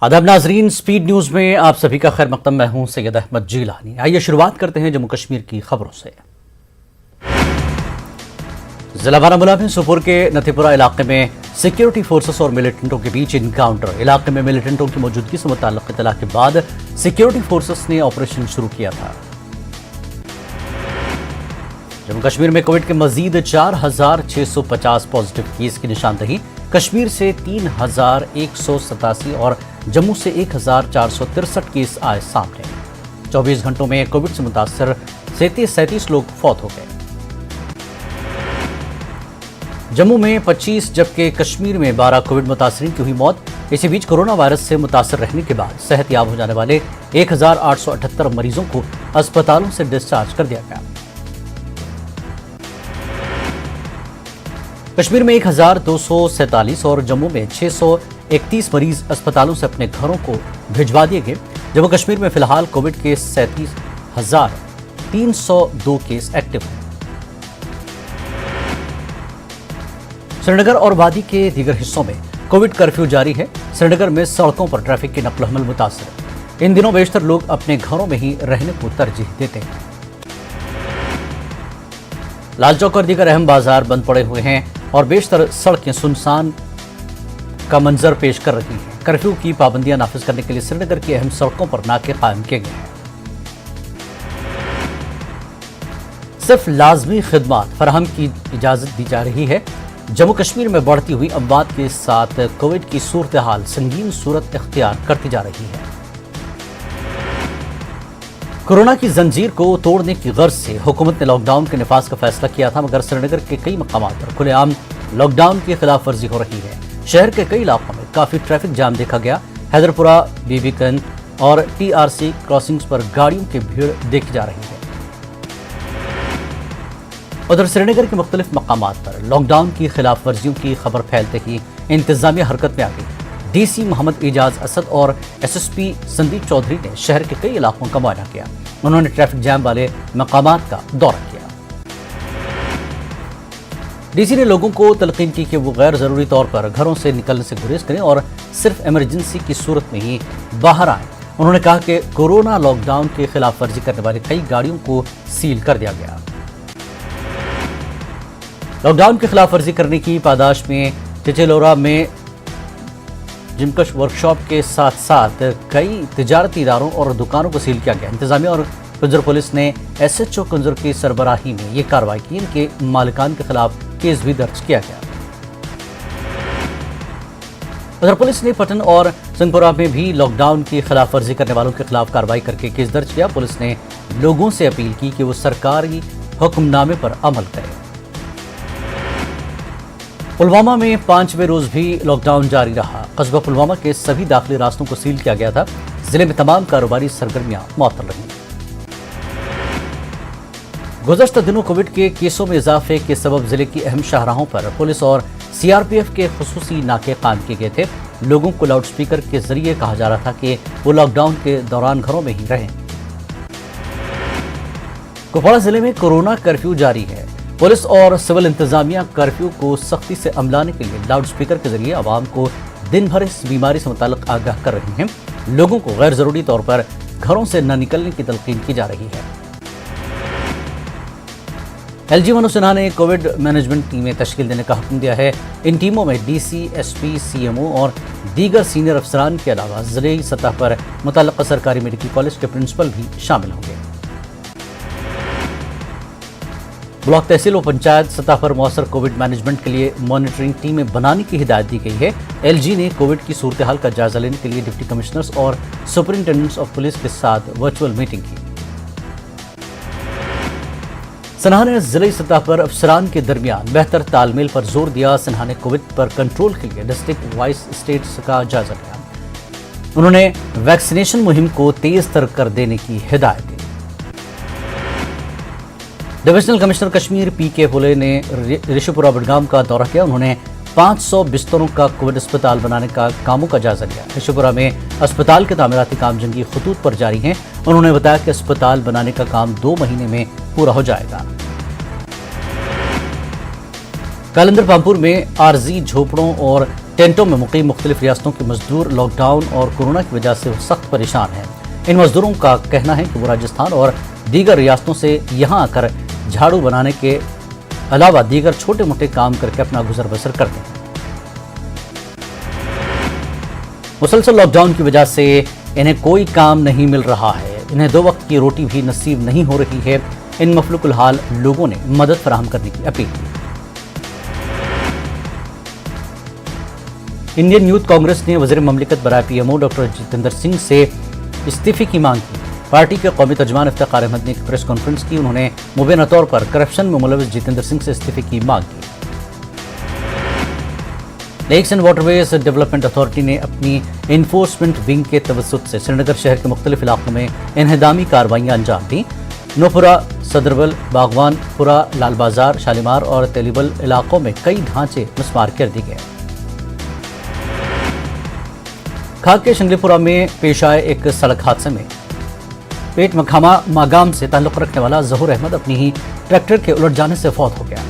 आदाब नाजरीन, speed news में आप सभी का खैर मकदम। मैं हूं सैयद अहमद जीलानी। आइए शुरुआत करते हैं जम्मू कश्मीर की खबरों से। जिला बारामूला में सुपुर के नथीपुरा इलाके में सिक्योरिटी फोर्सेस और मिलिटेंटों के बीच इनकाउंटर। इलाके में मिलिटेंटों की मौजूदगी से मुताल्लिक इत्तला के बाद सिक्योरिटी फोर्सेस ने ऑपरेशन शुरू किया था। जम्मू कश्मीर में कोविड के मजीद 4,650 पॉजिटिव केस की निशानदही। कश्मीर से 3,187 और जम्मू से 1,463 केस आए सामने। 24 घंटों में कोविड से मुतासर 37 लोग फौत हो गए। जम्मू में 25 जबकि कश्मीर में 12 कोविड मुतासरीन की हुई मौत। इसी बीच कोरोना वायरस से मुतासर रहने के बाद सेहतयाब हो जाने वाले 1,878 मरीजों को अस्पतालों से डिस्चार्ज कर दिया गया। कश्मीर में 1,247 और जम्मू में 631 मरीज अस्पतालों से अपने घरों को भिजवा दिए गए। जम्मू कश्मीर में फिलहाल कोविड के 37,302 केस एक्टिव हैं। श्रीनगर और वादी के दीगर हिस्सों में कोविड कर्फ्यू जारी है। श्रीनगर में सड़कों पर ट्रैफिक की नक्ल हमल मुतासर। इन दिनों बेशतर लोग अपने घरों में ही रहने को तरजीह देते हैं। लाल चौक और दीगर अहम बाजार बंद पड़े हुए हैं और बेशतर सड़कें सुनसान का मंजर पेश कर रही हैं। कर्फ्यू की पाबंदियां नाफिज करने के लिए श्रीनगर की अहम सड़कों पर नाके कायम किए गए हैं। सिर्फ लाजमी खिदमात फराहम की इजाजत दी जा रही है। जम्मू कश्मीर में बढ़ती हुई अमवात के साथ कोविड की सूरत हाल संगीन सूरत इख्तियार करती जा रही है। कोरोना की जंजीर को तोड़ने की गर्ज से हुकूमत ने लॉकडाउन के नफाज का फैसला किया था, मगर श्रीनगर के कई मकामात पर खुलेआम लॉकडाउन की खिलाफ वर्जी हो रही है। शहर के कई इलाकों में काफी ट्रैफिक जाम देखा गया। हैदरपुरा, बीबीगंज और टीआरसी क्रॉसिंग्स पर गाड़ियों की भीड़ देखी जा रही है। उधर श्रीनगर के मुख्तलिफ मकामात पर लॉकडाउन की खिलाफ वर्जियों की खबर फैलते ही इंतजामिया हरकत में आ गई। डीसी मोहम्मद एजाज असद और एसएसपी संदीप चौधरी ने शहर के कई इलाकों का मुआयना किया। उन्होंने ट्रैफिक जैम वाले मकामात का दौरा किया। डीसी ने लोगों को तलकीन की कि वो गैर जरूरी तौर पर घरों से निकलने से गुरेज करें और सिर्फ इमरजेंसी की सूरत में ही बाहर आएं। उन्होंने कहा कि कोरोना लॉकडाउन की खिलाफ वर्जी करने वाली कई गाड़ियों को सील कर दिया गया। लॉकडाउन की खिलाफ वर्जी करने की पादाश में चिचेलोरा में जिमकश वर्कशॉप के साथ साथ कई तिजारती इदारों और दुकानों को सील किया गया। इंतजामिया और कुंजर पुलिस ने एसएचओ कुंजर की सरबराही में ये कार्रवाई की। इनके मालिकान के खिलाफ केस भी दर्ज किया गया। उधर पुलिस ने पटन और सिंहपुरा में भी लॉकडाउन की खिलाफ वर्जी करने वालों के खिलाफ कार्रवाई करके केस दर्ज किया। पुलिस ने लोगों से अपील की कि वो सरकारी हुक्मनामे पर अमल करें। पुलवामा में 5वें रोज भी लॉकडाउन जारी रहा। कस्बा पुलवामा के सभी दाखिली रास्तों को सील किया गया था। जिले में तमाम कारोबारी सरगर्मियां मुअत्तल रहीं। गुज़श्ता दिनों कोविड के केसों में इजाफे के सबब जिले की अहम शाहराहों पर पुलिस और सीआरपीएफ के खुसूसी नाके कायम किए गए थे। लोगों को लाउड स्पीकर के जरिए कहा जा रहा था कि वो लॉकडाउन के दौरान घरों में ही रहें। कुपवाड़ा जिले में कोरोना कर्फ्यू जारी है। पुलिस और सिविल इंतजामिया कर्फ्यू को सख्ती से अमलाने के लिए लाउड स्पीकर के जरिए आवाम को दिन भर इस बीमारी से मुताल्लिक आगाह कर रही हैं। लोगों को गैर जरूरी तौर पर घरों से न निकलने की तलकीन की जा रही है। एलजी मनोज सिन्हा ने कोविड मैनेजमेंट टीमें तश्कील देने का हुक्म दिया है। इन टीमों में डीसी, एसपी, सीएमओ और दीगर सीनियर अफसरान के अलावा जिले सतह पर मुतल्लिका सरकारी मेडिकल कॉलेज के प्रिंसिपल भी शामिल होंगे। ब्लॉक, तहसील व पंचायत सतह पर मौसर कोविड मैनेजमेंट के लिए मॉनिटरिंग टीमें बनाने की हिदायत दी गई है। एलजी ने कोविड की सूरत हाल का जायजा लेने के लिए डिप्टी कमिश्नर्स और सुपरिंटेंडेंट्स ऑफ पुलिस के साथ वर्चुअल मीटिंग की। सिन्हा ने जिले सतह पर अफसरान के दरमियान बेहतर तालमेल पर जोर दिया। सिन्हा ने कोविड पर कंट्रोल के लिए डिस्ट्रिक्ट वाइज स्टेट्स का जायजा लिया। उन्होंने वैक्सीनेशन मुहिम को तेज तर कर देने की हिदायत दी। डिविजनल कमिश्नर कश्मीर पीके फुले ने ऋषिपुरा बडगाम का दौरा किया। उन्होंने 500 बिस्तरों का कोविड अस्पताल बनाने का कामों का जायजा लिया। ऋषिपुरा में अस्पताल के तामीराती काम जंगी खतूत पर जारी हैं। उन्होंने बताया कि अस्पताल बनाने का काम 2 महीने में पूरा हो जाएगा। कलंदर पामपुर में आरजी झोपड़ों और ٹینٹوں میں مقیم مختلف ریاستوں کے مزدور لاک ڈاؤن اور کورونا کی وجہ سے سخت پریشان ہیں۔ ان مزدوروں کا کہنا ہے کہ وہ راجستھان اور دیگر ریاستوں سے یہاں آ کر جھاڑو بنانے کے علاوہ دیگر چھوٹے موٹے کام کر کے اپنا گزر بسر کرتے ہیں۔ مسلسل لاک ڈاؤن کی وجہ سے انہیں کوئی کام نہیں مل رہا ہے، انہیں 2 وقت کی روٹی بھی نصیب نہیں ہو رہی ہے۔ ان مفلوک الحال لوگوں نے مدد فراہم کرنے کی اپیل کی۔ انڈین یوتھ کانگریس نے وزیر مملکت برائے P M O doctor Jitendra Singh سے استعفے کی مانگ کی۔ پارٹی کے قومی ترجمان افتخار احمد نے ایک پریس کانفرنس کی۔ انہوں نے مبینہ طور پر کرپشن میں ملوث جتیندر سنگھ سے استعفے کی مانگ کی۔ لیکس اینڈ واٹر ویز ڈیولپمنٹ اتھارٹی نے اپنی انفورسمنٹ ونگ کے توسط سے سری نگر شہر کے مختلف علاقوں میں انہدامی کارروائیاں انجام دیں۔ نوپورہ، صدربل، باغوان پورہ، لال بازار، شالیمار اور تیلیبل علاقوں میں کئی ڈھانچے مسمار کر دیے گئے۔ کھاگ کے شنگلی پورہ میں پیش آئے ایک سڑک حادثے میں پیٹ مکھاما ماگام سے تعلق رکھنے والا ظہور احمد اپنی ہی ٹریکٹر کے الٹ جانے سے فوت ہو گیا۔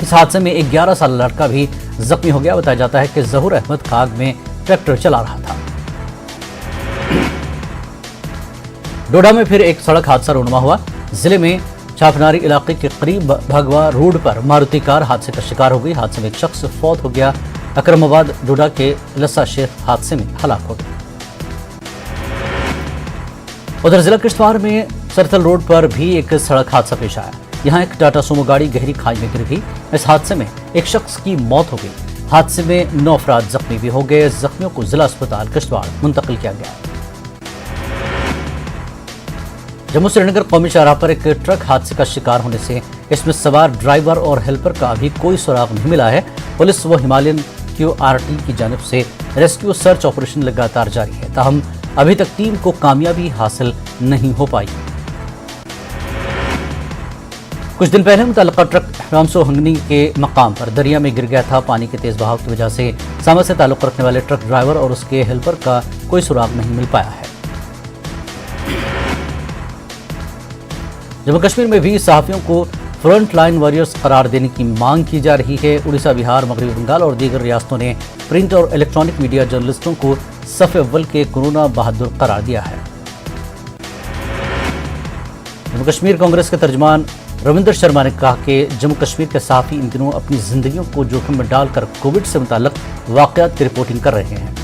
اس حادثے میں ایک 11 سالہ لڑکا بھی زخمی ہو گیا۔ بتایا جاتا ہے کہ ظہور احمد کھاگ میں ٹریکٹر چلا رہا تھا۔ ڈوڈا میں پھر ایک سڑک حادثہ رونما ہوا۔ ضلع میں چھاپناری علاقے کے قریب بھگوا روڈ پر ماروتی کار حادثے کا شکار ہو گئی۔ حادثے میں ایک شخص فوت ہو گیا۔ اکرم آباد ڈوڈا کے لسا شیخ حادثے میں ہلاک ہو گئے۔ ادھر ضلع کشتواڑ میں سرتل روڈ پر بھی ایک سڑک حادثہ پیش آیا۔ یہاں ایک ٹاٹا سومو گاڑی گہری کھائی میں گر گئی۔ اس حادثے میں ایک شخص کی موت ہو گئی۔ حادثے میں 9 افراد زخمی بھی ہو گئے۔ زخمیوں کو ضلع اسپتال کشتواڑ منتقل کیا گیا۔ جموں سری نگر قومی شاہراہ پر ایک ٹرک حادثے کا شکار ہونے سے اس میں سوار ڈرائیور اور ہیلپر کا ابھی کوئی سراغ نہیں ملا ہے۔ پولیس و ہمالین QRT کی جانب سے ریسکیو سرچ آپریشن لگاتار جاری ہے، تاہم ابھی تک ٹیم کو کامیابی حاصل نہیں ہو پائی۔ کچھ دن پہلے متعلقہ ٹرک رامسو ہنگنی کے مقام پر دریا میں گر گیا تھا۔ پانی کے تیز بہاؤ کی وجہ سے ساما سے تعلق رکھنے والے ٹرک ڈرائیور اور اس کے ہیلپر کا کوئی سراغ نہیں مل پایا ہے۔ جموں کشمیر میں بھی صحافیوں کو فرنٹ لائن واریئرز قرار دینے کی مانگ کی جا رہی ہے۔ اڑیسہ، بہار، مغربی بنگال اور دیگر ریاستوں نے پرنٹ اور الیکٹرانک میڈیا جرنلسٹوں کو صف اول کے کورونا بہادر قرار دیا ہے۔ جموں کشمیر کانگریس کے ترجمان روندر شرما نے کہا کہ جموں کشمیر کے صحافی ان دنوں اپنی زندگیوں کو جوخم میں ڈال کر کووڈ سے متعلق واقعات کی رپورٹنگ کر رہے ہیں۔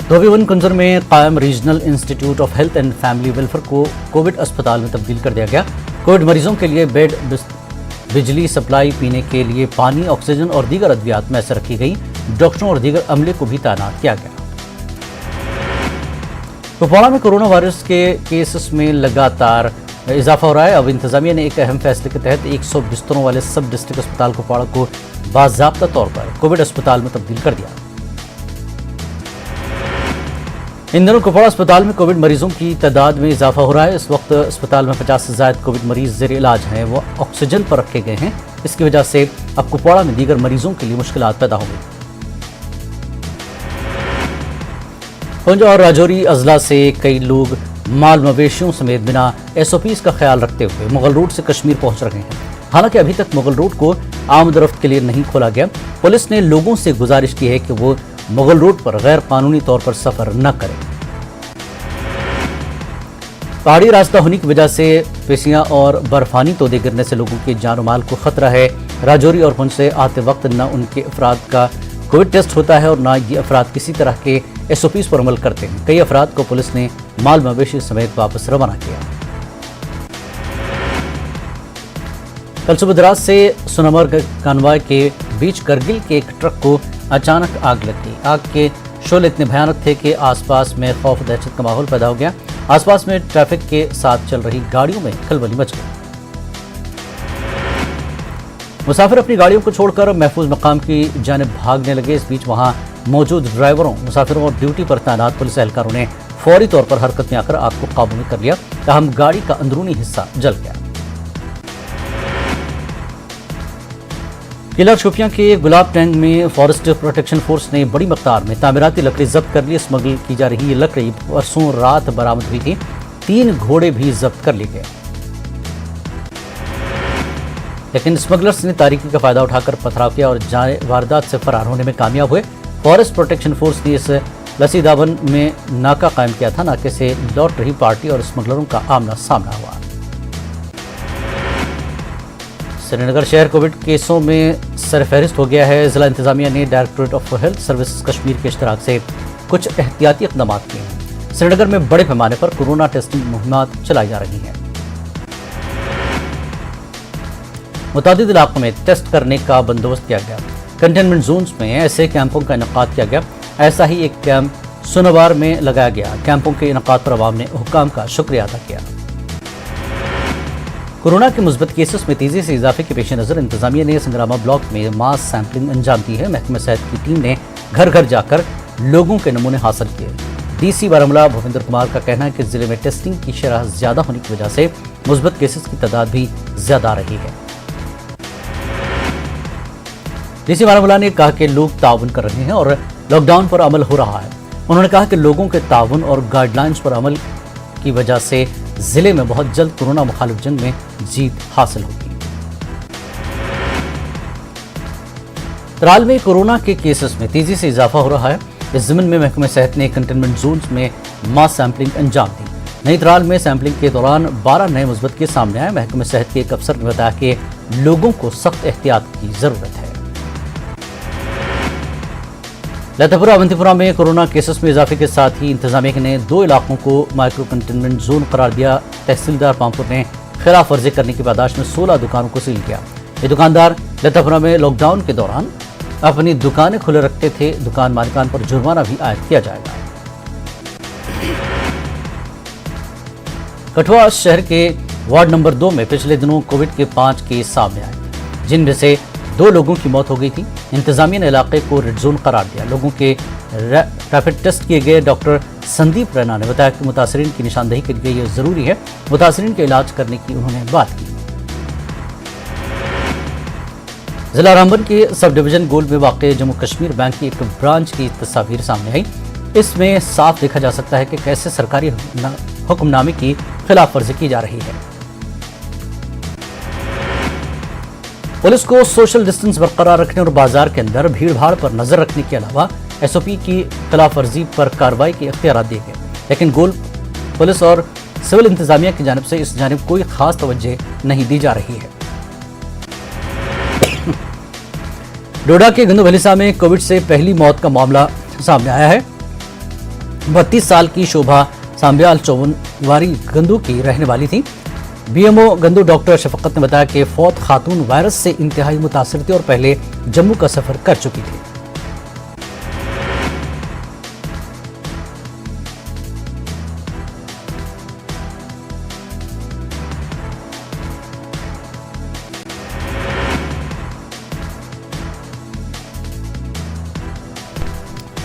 دھوبی ون کنزر میں قائم regional institute of health and family welfare کو کووڈ اسپتال میں تبدیل کر دیا گیا۔ کووڈ مریضوں کے لیے بیڈ، بجلی سپلائی، پینے کے لیے پانی، آکسیجن اور دیگر ادویات میسر رکھی گئی۔ ڈاکٹروں اور دیگر عملے کو بھی تعینات کیا گیا۔ کپواڑہ میں کورونا وائرس کے کیسز میں لگاتار اضافہ ہو رہا ہے۔ اب انتظامیہ نے ایک اہم فیصلے کے تحت 100 بستروں والے سب ڈسٹرکٹ اسپتال کپواڑہ کو باضابطہ طور پر کووڈ اسپتال میں تبدیل کر دیا۔ ان دنوں کپواڑہ اسپتال میں کووڈ مریضوں کی تعداد میں اضافہ ہو رہا ہے۔ اس وقت اسپتال میں 50 سے زائد کووڈ مریض زیر علاج ہیں، وہ آکسیجن پر رکھے گئے ہیں۔ اس کی وجہ سے اب کپواڑہ میں دیگر مریضوں کے لیے مشکلات پیدا ہو گئی۔ پونچھ اور راجوری اضلاع سے کئی لوگ مال مویشیوں سمیت بنا SOPs کا خیال رکھتے ہوئے مغل روڈ سے کشمیر پہنچ رہے ہیں۔ حالانکہ ابھی تک مغل روڈ کو آمد و رفت کے لیے نہیں کھولا گیا۔ پولیس نے لوگوں سے گزارش کی ہے کہ وہ مغل روڈ پر غیر قانونی طور پر سفر نہ کریں۔ پہاڑی راستہ ہونے کی وجہ سے پیسیاں اور برفانی تودے گرنے سے لوگوں کی جان و مال کو خطرہ ہے۔ راجوری اور پونچھ سے آتے وقت نہ ان کے افراد کا کووڈ ٹیسٹ ہوتا ہے اور نہ یہ افراد کسی طرح کے SOPs پر عمل کرتے ہیں۔ کئی افراد کو پولیس نے مال مویشی سمیت واپس روانہ کیا۔ کل صبح دراز سے سونامرگ کانوائے کے بیچ کرگل کے ایک ٹرک کو اچانک آگ لگ گئی۔ آگ کے شعلے اتنے بھیانک تھے کہ آس پاس میں خوف و دہشت کا ماحول پیدا ہو گیا۔ آس پاس میں ٹریفک کے ساتھ چل رہی گاڑیوں میں کھلبلی مچ گئی۔ مسافر اپنی گاڑیوں کو چھوڑ کر محفوظ مقام کی جانب بھاگنے لگے۔ اس بیچ وہاں موجود ڈرائیوروں، مسافروں اور ڈیوٹی پر تعینات پولیس اہلکاروں نے فوری طور پر حرکت میں آ کر آگ کو قابو میں کر لیا، تاہم گاڑی کا اندرونی حصہ جل گیا۔ قلعہ شوپیاں کے گلاب ٹینگ میں فارسٹ پروٹیکشن فورس نے بڑی مقدار میں تعمیراتی لکڑی ضبط کر لی۔ اسمگل کی جا رہی یہ لکڑی پرسوں رات برآمد ہوئی تھی۔ 3 گھوڑے بھی ضبط کر لیے گئے۔ لیکن स्मगलर्स ने तारीकी का फायदा उठाकर पथराव किया और वारदात से फरार होने में कामयाब हुए। फॉरेस्ट प्रोटेक्शन फोर्स ने इस लसीदाबन में नाका कायम किया था। नाके से लौट रही पार्टी और स्मगलरों का आमना सामना हुआ। श्रीनगर शहर कोविड केसों में सरफहरिस्त हो गया है। जिला इंतजामिया ने directorate of health services Kashmir के इश्तराक से कुछ एहतियाती इक़दाम किए हैं। श्रीनगर में बड़े पैमाने पर कोरोना टेस्टिंग मुहिमात चलाई जा रही हैं। मुतादिद इलाकों में टेस्ट करने का बंदोबस्त किया गया। कंटेनमेंट जोन्स में ऐसे कैंपों का इनेकाद किया गया। ऐसा ही एक कैंप सोनवार में लगाया गया। कैंपों के इनेकाद पर अवाम ने हुक्काम का शुक्रिया अदा किया। कोरोना के मुस्बत केसेस में तेजी से इजाफे के पेश नजर इंतजामिया ने संग्रामा ब्लॉक में मास सैंपलिंग अंजाम दी है। महकमे सेहत की टीम ने घर घर जाकर लोगों के नमूने हासिल किए। डीसी बारामूला भूपेंद्र कुमार का कहना है कि जिले में टेस्टिंग की शरह ज्यादा होने की वजह से मुस्बत केसेस की तादाद भी ज्यादा आ रही है। डीसी बारामूला ने कहा कि लोग ताउन कर रहे हैं और लॉकडाउन पर अमल हो रहा है। उन्होंने कहा कि लोगों के ताउन और गाइडलाइंस पर अमल की वजह से जिले में बहुत जल्द कोरोना मुखालिफ जंग में जीत हासिल होगी। त्राल में कोरोना के केसेस में तेजी से इजाफा हो रहा है। इस ज़मीन में महकमे सेहत ने कंटेनमेंट जोन्स में मास सैंपलिंग अंजाम दी। नई त्राल में सैंपलिंग के दौरान 12 नए मुस्बत केस सामने आए। महकमे सेहत के एक अफसर ने बताया कि लोगों को सख्त एहतियात की जरूरत है। लतापुरा अवंतीपुरा में कोरोना केसेस में इजाफे के साथ ही इंतजामिया ने 2 इलाकों को माइक्रो कंटेनमेंट जोन करार दिया। तहसीलदार पामपुर ने खिलाफ वर्जी करने की पादाश में 16 दुकानों को सील किया। ये दुकानदार लतापुरा में लॉकडाउन के दौरान अपनी दुकानें खुले रखते थे। दुकान मालिकान पर जुर्माना भी आयद किया जाएगा। कठुआ शहर के वार्ड नंबर 2 में पिछले दिनों कोविड के 5 केस सामने आए, जिनमें से 2 लोगों की मौत हो गई थी। इंतजामिया ने इलाके को रेड जोन करार दिया। लोगों के रैपिड टेस्ट किए गए। डॉक्टर संदीप रैना ने बताया कि मुतासरीन की निशानदेही के लिए यह जरूरी है। मुतासरीन के इलाज करने की उन्होंने बात की। जिला रामबन के सब डिवीजन गोल में वाक़ जम्मू कश्मीर बैंक की एक ब्रांच की तस्वीर सामने आई। इसमें साफ देखा जा सकता है कि कैसे सरकारी हुक्मनामे की खिलाफ वर्जी की जा रही है। पुलिस को सोशल डिस्टेंस बरकरार रखने और बाजार के अंदर भीड़ भाड़ पर नजर रखने के अलावा एसओपी की खिलाफ वर्जी पर कार्रवाई के इख्तियार दिए गए, लेकिन गोल पुलिस और सिविल इंतजामिया की जानिब से इस जानिब कोई खास तवज्जो नहीं दी जा रही है। डोडा के गंदू भलीसा में कोविड से पहली मौत का मामला सामने आया है। 32 साल की शोभा सांब्याल चौवनवारी गंदू की रहने वाली थी। बीएमओ गंदू डॉक्टर शफकत ने बताया कि फौत खातून वायरस से इंतहाई मुतासिर थी और पहले जम्मू का सफर कर चुकी थी।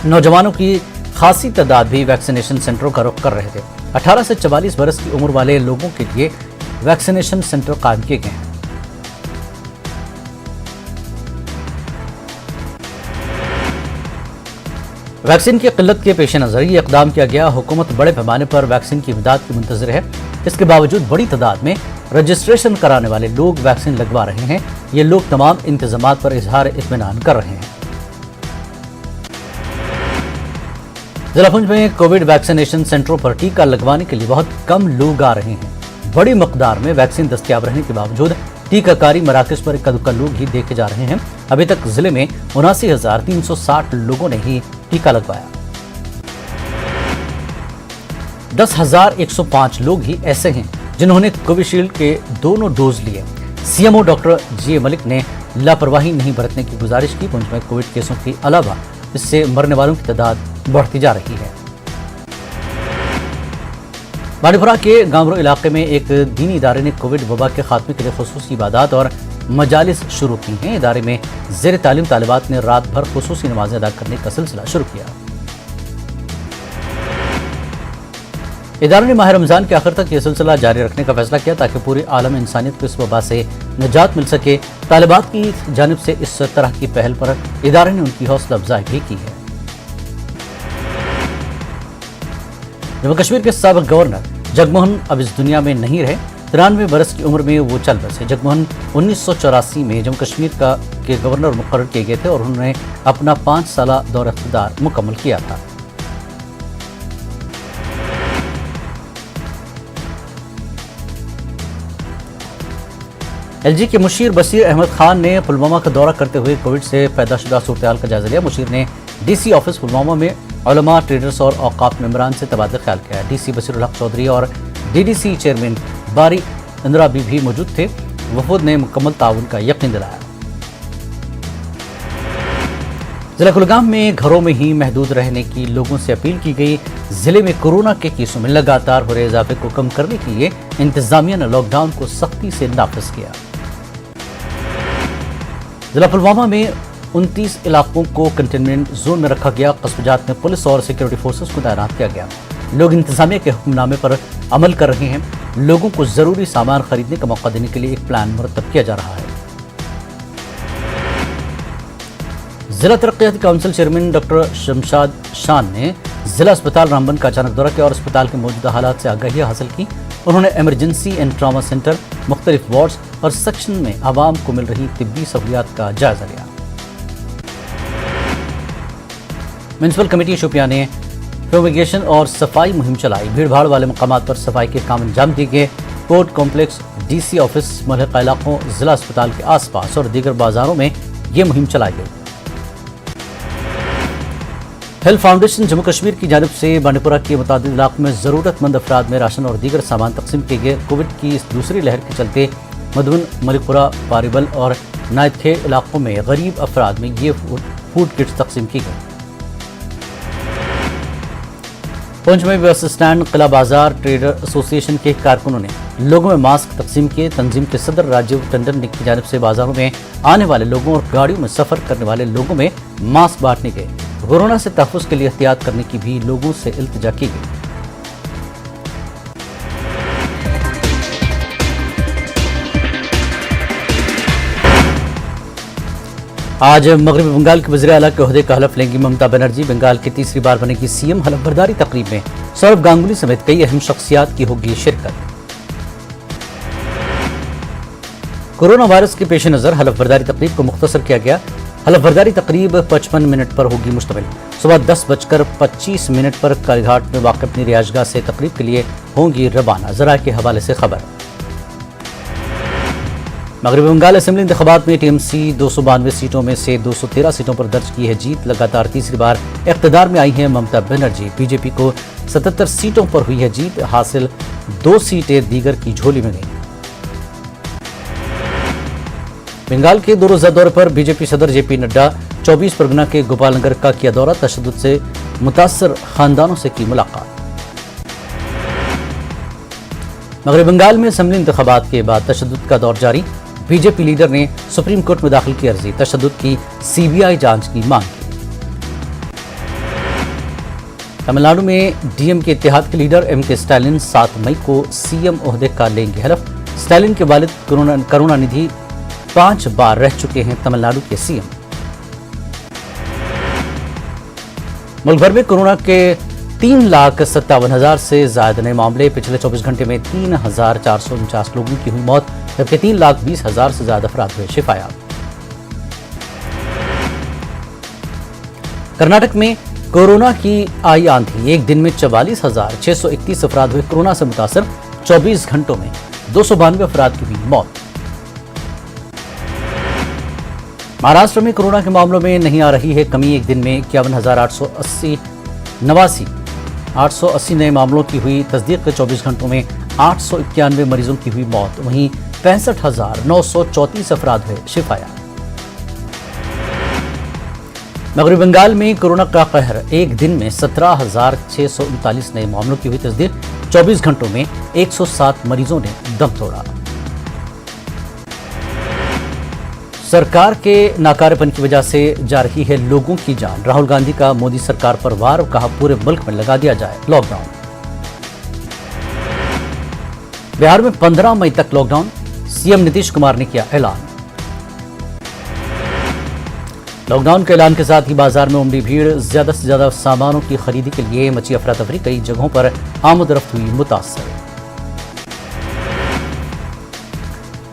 नौजवानों की खासी तादाद भी वैक्सीनेशन सेंटरों का रुख कर रहे थे। 18 से 44 बरस की उम्र वाले लोगों के लिए वैक्सीनेशन सेंटर कायम किए गए हैं। वैक्सीन की किल्लत के पेश नजर ये इकदाम किया गया। हुकूमत बड़े पैमाने पर वैक्सीन की इमदाद की मुंतज़िर है। इसके बावजूद बड़ी तादाद में रजिस्ट्रेशन कराने वाले लोग वैक्सीन लगवा रहे हैं। ये लोग तमाम इंतजामात पर इजहार इत्मीनान कर रहे हैं। जिला पुंछ में कोविड वैक्सीनेशन सेंटरों पर टीका लगवाने के लिए बहुत कम लोग आ रहे हैं। बड़ी मकदार में वैक्सीन दस्तयाब रहने के बावजूद टीकाकारी मराकज पर इक्का दुक्का लोग ही देखे जा रहे हैं। अभी तक जिले में 79,360 लोगों ने ही टीका लगवाया। 10,105 लोग ही ऐसे हैं जिन्होंने कोविशील्ड के दोनों डोज लिए। सीएमओ डॉक्टर जी मलिक ने लापरवाही नहीं बरतने की गुजारिश की। पुंछ में कोविड केसों के अलावा इससे मरने वालों की तादाद बढ़ती जा रही है। बाड़ीपुरा के गांवरो इलाके में एक दीनी इदारे ने कोविड वबा के खात्मे के लिए खुसूसी इबादत और मजालिस शुरू की हैं। इदारे में ज़ेर तालीम तालिबात ने रात भर खुसूसी नमाज़ें अदा करने का सिलसिला शुरू किया। इदारे ने माह रमज़ान के आखिर तक यह सिलसिला जारी रखने का फैसला किया ताकि पूरे आलम इंसानियत को इस वबा से निजात मिल सके। तालिबात की जानिब से इस तरह की पहल पर इदारे ने उनकी हौसला अफजाई भी की है। जम्मू कश्मीर के साबिक गवर्नर जगमोहन अब इस दुनिया में नहीं रहे। 93 برس کی عمر میں وہ چل بسے۔ جگموہن 1984 میں جموں کشمیر کے گورنر مقرر کیے گئے تھے اور انہوں نے اپنا 5 سالہ دور اقتدار مکمل کیا تھا۔ ایل جی کے مشیر بصیر احمد خان نے پلوامہ کا دورہ کرتے ہوئے کووڈ سے پیدا شدہ صورتحال کا جائزہ لیا۔ مشیر نے ڈی سی آفس پلوامہ میں علماء، ٹریڈرز اور اوقاف ممبران سے تبادلہ خیال کیا۔ ڈی سی بصیر الحق چودھری اور ڈی ڈی سی چیئرمین باری اندرابی بھی موجود تھے۔ وفود نے مکمل تعاون کا یقین دلایا۔ ضلع کلگام میں گھروں میں ہی محدود رہنے کی لوگوں سے اپیل کی گئی۔ ضلع میں کورونا کے کیسوں میں لگاتار ہو رہے اضافے کو کم کرنے کے لیے انتظامیہ نے لاک ڈاؤن کو سختی سے نافذ کیا۔ ضلع پلوامہ میں 29 علاقوں کو کنٹینمنٹ زون میں رکھا گیا۔ قصبہ جات میں پولیس اور سیکورٹی فورسز کو تعینات کیا گیا۔ لوگ انتظامیہ کے حکم نامے پر عمل کر رہے ہیں۔ لوگوں کو ضروری سامان خریدنے کا موقع دینے کے لیے ایک پلان مرتب کیا جا رہا ہے۔ ضلع ترقیاتی کونسل چیئرمین ڈاکٹر شمشاد شان نے ضلع اسپتال رامبن کا اچانک دورہ کیا اور اسپتال کے موجودہ حالات سے آگاہی حاصل کی۔ انہوں نے ایمرجنسی اینڈ ٹراما سینٹر، مختلف وارڈز اور سیکشن میں عوام کو مل رہی طبی سہولیات کا جائزہ لیا۔ میونسپل کمیٹی شوپیاں نے فیومیگیشن اور صفائی مہم چلائی۔ بھیڑ بھاڑ والے مقامات پر صفائی کے کام انجام دیے گئے۔ Court complex, D C office, ملحقہ علاقوں، ضلع اسپتال کے آس پاس اور دیگر بازاروں میں یہ مہم چلائی گئی۔ ہیلتھ فاؤنڈیشن جموں کشمیر کی جانب سے بانڈی پورہ کے متعدد علاقوں میں ضرورت مند افراد میں راشن اور دیگر سامان تقسیم کیے گئے۔ کووڈ کی اس دوسری لہر کے چلتے مدھون، ملک پورہ، پاریبل اور نائدکھے علاقوں میں غریب افراد میں یہ فوڈ کٹس تقسیم کی گئی۔ پونچھ میں بس اسٹینڈ، قلعہ بازار ٹریڈر ایسوسی ایشن کے کارکنوں نے لوگوں میں ماسک تقسیم کیے۔ تنظیم کے صدر راجیو ٹنڈن کی جانب سے بازاروں میں آنے والے لوگوں اور گاڑیوں میں سفر کرنے والے لوگوں میں ماسک بانٹنے گئے۔ کورونا سے تحفظ کے لیے احتیاط کرنے کی بھی لوگوں سے التجا کی گئی۔ آج مغربی بنگال کے وزیر اعلیٰ کے عہدے کا حلف لیں گی ممتا بنرجی۔ بنگال کی تیسری بار بنے گی سی ایم۔ حلف برداری تقریب میں سوربھ گانگولی سمیت کئی اہم شخصیات کی ہوگی شرکت۔ کورونا وائرس کے پیش نظر حلف برداری تقریب کو مختصر کیا گیا۔ حلف برداری تقریب 55 منٹ پر ہوگی مشتمل۔ صبح 10:25 پر کالی گھاٹ میں واقع اپنی رہائش گاہ سے تقریب کے لیے ہوں گی روانہ۔ ذرائع کے حوالے سے خبر۔ مغربی بنگال اسمبلی انتخابات میں ٹی ایم سی 292 سیٹوں میں سے 213 سیٹوں پر درج کی ہے جیت۔ لگاتار تیسری بار اقتدار میں آئی ہیں ممتا بنرجی۔ بی جے پی کو 77 سیٹوں پر ہوئی ہے جیت۔ حاصل 2 سیٹیں دیگر کی جھولی میں گئیں۔ بنگال کے 2 روزہ دورے پر بی جے پی صدر جے پی نڈا 24 پرگنہ کے گوپال نگر کا کیا دورہ۔ تشدد سے متاثر خاندانوں سے کی ملاقات۔ مغربی بنگال میں اسمبلی انتخابات کے بعد تشدد کا دور جاری۔ بی جے پی لیڈر نے سپریم کورٹ میں داخل کی عرضی۔ تشدد کی سی بی آئی جانچ کی مانگ کی۔ تمل ناڈو میں ڈی ایم کے اتحاد کے لیڈر ایم کے اسٹالن 7 مئی کو سی ایم عہدے کا لیں گے حلف۔ اسٹالن کے والد کروناندھی 5 بار رہ چکے ہیں تمل ناڈو کے سی ایم۔ ملک بھر میں کورونا کے 3,57,000 سے زائد نئے معاملے۔ پچھلے 24 گھنٹے میں 3,449 لوگوں کی ہوئی موت، جبکہ 3,20,000 سے زیادہ افراد ہوئے شفایاب۔ کرناٹک میں کورونا کی آئی آندھی، ایک دن میں 44,631 افراد ہوئے کورونا سے متاثر۔ 24 گھنٹوں میں 292 افراد کی ہوئی موت۔ مہاراشٹر میں کورونا کے معاملوں میں نہیں آ رہی ہے کمی۔ ایک دن میں 51,880 نئے معاملوں کی ہوئی تصدیق۔ 24 گھنٹوں میں 891 مریضوں کی ہوئی موت، وہیں 65,934 افراد ہوئے شفایاب۔ مغربی بنگال میں کورونا کا قہر، ایک دن میں 17,639 نئے معاملوں کی ہوئی تصدیق۔ 24 گھنٹوں میں 107 مریضوں نے دم توڑا۔ سرکار کے ناکارے پن کی وجہ سے جا رہی ہے لوگوں کی جان۔ راہل گاندھی کا مودی سرکار پر وار، کہا پورے ملک میں لگا دیا جائے لاک ڈاؤن۔ بہار میں 15 مئی تک lockdown, C M Nitish Kumar نے کیا اعلان۔ لاک ڈاؤن کے اعلان کے ساتھ ہی بازار میں عمری بھیڑ، زیادہ سے زیادہ سامانوں کی خریدی کے لیے مچی افراتفری۔ کئی جگہوں پر آمد و رفت ہوئی متاثر۔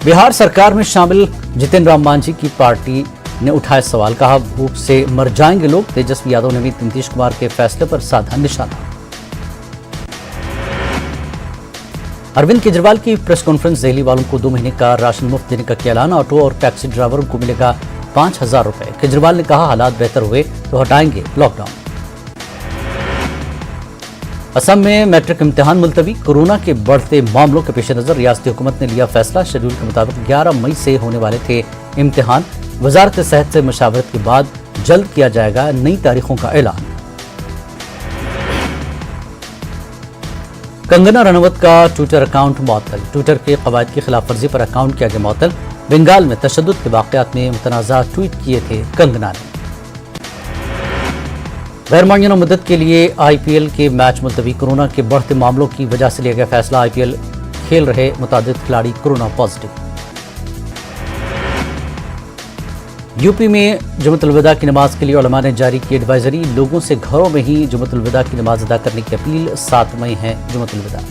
बिहार सरकार में शामिल जितिन राम मांझी की पार्टी ने उठाया सवाल, कहा भूख से मर जाएंगे लोग। तेजस्वी यादव ने भी नीतीश कुमार के फैसले पर साधा निशाना। अरविंद केजरीवाल की प्रेस कॉन्फ्रेंस, दिल्ली वालों को 2 महीने का राशन मुफ्त देने का किया ऐलान। ऑटो और टैक्सी ड्राइवरों को मिलेगा 5,000 रुपए। केजरीवाल ने कहा हालात बेहतर हुए तो हटाएंगे लॉकडाउन। असम में मैट्रिक इम्तिहान मुलतवी, कोरोना के बढ़ते मामलों के पेश नजर रियासती हुकूमत ने लिया फैसला। शेड्यूल के मुताबिक 11 मई से होने वाले थे इम्तिहान। वजारत सेहत से मशावरत के बाद जल्द किया जाएगा नई तारीखों का ऐलान। कंगना रनौत का ट्विटर अकाउंट मुअत्तल, ट्विटर के कवायद की खिलाफ वर्जी पर अकाउंट किया गया मुअत्तल। बंगाल में तशद्दुद के वाकयात में मुतनाज़ा ट्वीट किए थे कंगना ने। गैर मुअय्यना मुद्दत के लिए IPL के मैच मुलतवी, कोरोना के बढ़ते मामलों की वजह से लिया गया फैसला। IPL खेल रहे मुतादिद खिलाड़ी कोरोना पॉजिटिव। यूपी में जुमअतुल विदा की नमाज के लिए उलमा ने जारी की एडवाइजरी, लोगों से घरों में ही जुमअतुल विदा की नमाज अदा करने की अपील। 7 मई है जुमअतुल विदा।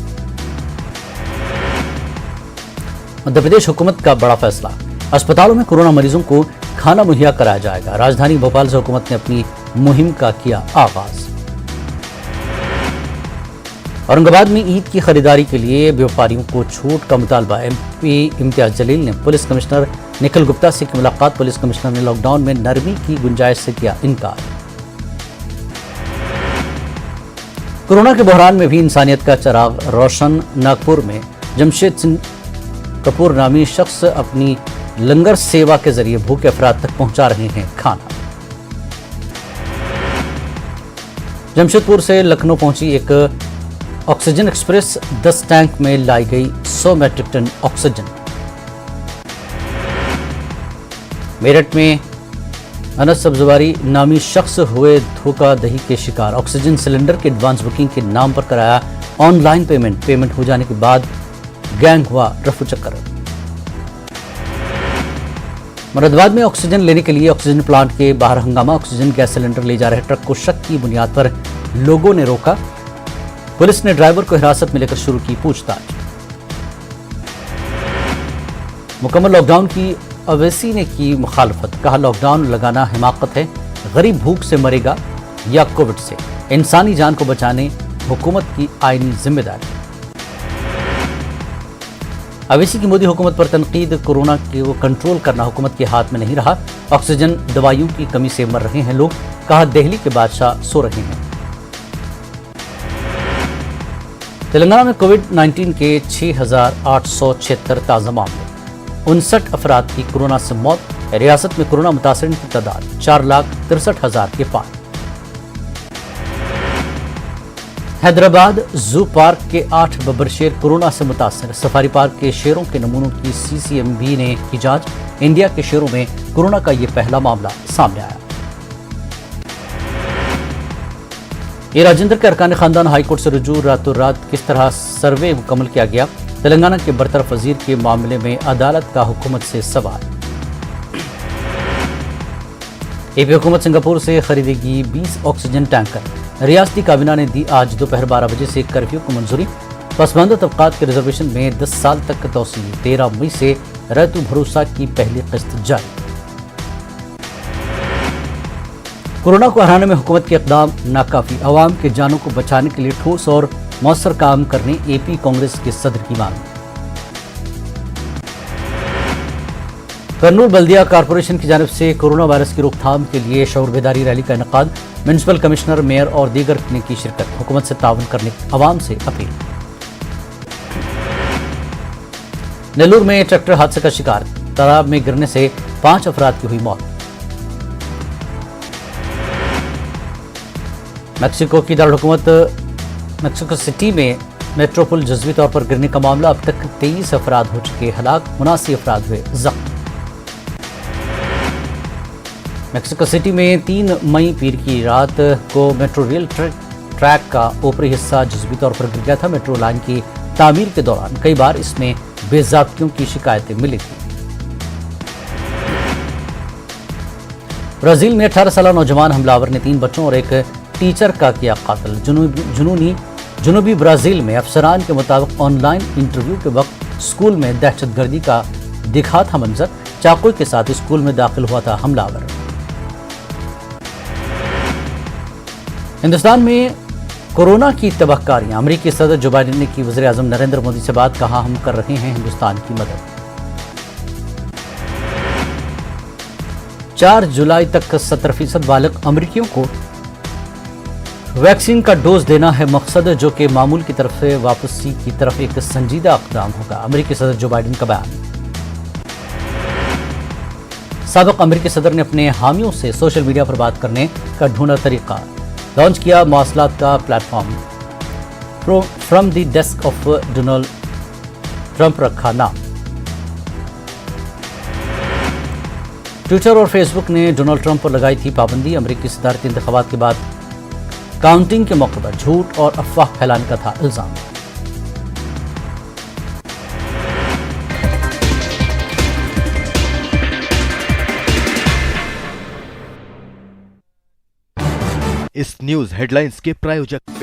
मध्य प्रदेश हुकूमत का बड़ा फैसला, अस्पतालों में कोरोना मरीजों को खाना मुहैया कराया जाएगा। राजधानी भोपाल से हुकूमत ने अपनी मुहिम का किया आगाज। औरंगाबाद में ईद की खरीदारी के लिए व्यापारियों को छूट का मुतालबा। MP इम्तियाज जलील ने पुलिस कमिश्नर निखिल गुप्ता से की मुलाकात। पुलिस कमिश्नर ने लॉकडाउन में नरमी की गुंजाइश से किया इनकार। कोरोना के बहरान में भी इंसानियत का चिराग रोशन। नागपुर में जमशेद सिंह कपूर नामी शख्स अपनी लंगर सेवा के जरिए भूखे अफराद तक पहुंचा रहे हैं खाना। जमशेदपुर से लखनऊ पहुंची एक ऑक्सीजन एक्सप्रेस, 10 टैंक में लाई गई 100 मैट्रिक टन ऑक्सीजन। मेरठ में अनस सब्जवारी नामी शख्स हुए धोखाधड़ी के शिकार। ऑक्सीजन सिलेंडर के एडवांस बुकिंग के नाम पर कराया ऑनलाइन पेमेंट हो जाने के बाद गैंग हुआ रफू चक्कर। मुरादाबाद में ऑक्सीजन लेने के लिए ऑक्सीजन प्लांट के बाहर हंगामा। ऑक्सीजन गैस सिलेंडर ले जा रहे ट्रक को शक की बुनियाद पर लोगों ने रोका। पुलिस ने ड्राइवर को हिरासत में लेकर शुरू की पूछताछ। मुकम्मल लॉकडाउन की अवैसी ने की मुखालफत, कहा लॉकडाउन लगाना हिमाकत है। गरीब भूख से मरेगा या कोविड से, इंसानी जान को बचाने हुकूमत की आईनी जिम्मेदारी। अवैसी की मोदी हुकूमत पर तनकीद, कोरोना को कंट्रोल करना हुकूमत के हाथ में नहीं रहा। ऑक्सीजन दवाइयों की कमी से मर रहे हैं लोग, कहा दिल्ली के बादशाह सो रहे हैं। तेलंगाना में कोविड-19 के 6,876 ताज़ा मामले, 59 अफराद की कोरोना से मौत। रियासत में कोरोना मुतासरीन की तादाद 4,63,000 के पार। हैदराबाद जू पार्क के 8 बब्बर शेर कोरोना से मुतासर। सफारी पार्क के शेरों के नमूनों की CCMB ने की जांच। इंडिया के शेरों में कोरोना का ये पहला मामला सामने आया। ये राजेंद्र के अरकान खानदान हाईकोर्ट से रुजू, रातों रात किस तरह सर्वे मुकम्मल किया गया। तेलंगाना के बरतरफ वजीर के मामले में अदालत का हुकूमत से सवाल। AP हुकूमत सिंगापुर से खरीदेगी 20 ऑक्सीजन टैंकर। रियासती काबीना ने दी आज दोपहर 12 बजे से कर्फ्यू को मंजूरी। पसमानदा तबकात के रिजर्वेशन में 10 साल तक का तोसी। 13 मई से रैतु भरोसा की पहली किस्त जारी। कोरोना को हराने में हुकूमत के इक़दाम नाकाफी, अवाम के जानों को बचाने के लिए ठोस और मौसर काम करने AP कांग्रेस के सदर की मांग। कर्नूल बल्दिया कारपोरेशन की जानिब से कोरोना वायरस की रोकथाम के लिए शऊर बेदारी रैली का इनेकाद। म्यूनिसिपल कमिश्नर, मेयर और दीगर ने की शिरकत। हुकूमत से ताउन करने अवाम से अपील। नेल्लूर में ट्रैक्टर हादसे का शिकार, तालाब में गिरने से 5 अफराद की हुई मौत। मैक्सिको की दारुल-हुकूमत मैक्सिको सिटी में मेट्रो पुल जज़वी तौर पर गिरने का मामला, अब तक 23 अफराद हो चुके हलाक, 79 अफराद हुए जख्मी। मैक्सिको सिटी में 3 मई पीर की रात को मेट्रो रेल ट्रैक का ऊपरी हिस्सा जज़वी तौर पर गिर गया था। मेट्रो लाइन की तामीर के दौरान कई बार इसमें बेज़ाब्तियों की शिकायतें मिली थी। ब्राजील में 18 साल नौजवान हमलावर ने 3 बच्चों और एक टीचर का किया कातिल। जुनूबी ब्राजील में अफसरान के मुताबिक ऑनलाइन इंटरव्यू के वक्त स्कूल में दहशतगर्दी का दिखा था मंजर, चाकू के साथ स्कूल में दाखिल हुआ था हमलावर। हिंदुस्तान में कोरोना की तबाहकारियां, अमेरिकी सदर जो बाइडेन ने की वज़ीर आज़म नरेंद्र मोदी से बात, कहा हम कर रहे हैं हिंदुस्तान की मदद। 4 जुलाई तक 70% बालिग अमेरिकियों को वैक्सीन का डोज देना है मकसद, जो कि मामूल की तरफ से वापसी की तरफ एक संजीदा इक़दाम होगा, अमेरिकी सदर जो बाइडेन का बयान। साबिक़ अमेरिकी सदर ने अपने हामियों से सोशल मीडिया पर बात करने का ढूंढा तरीका, लॉन्च किया मवासलात का platform. From the desk of Donald Trump रखा नाम। ट्विटर और फेसबुक ने डोनाल्ड ट्रंप पर लगाई थी पाबंदी, अमेरिकी सदारती इंतखाबात के बाद काउंटिंग के मौके पर झूठ और अफवाह फैलाने का था इल्जाम। इस न्यूज हेडलाइंस के प्रायोजक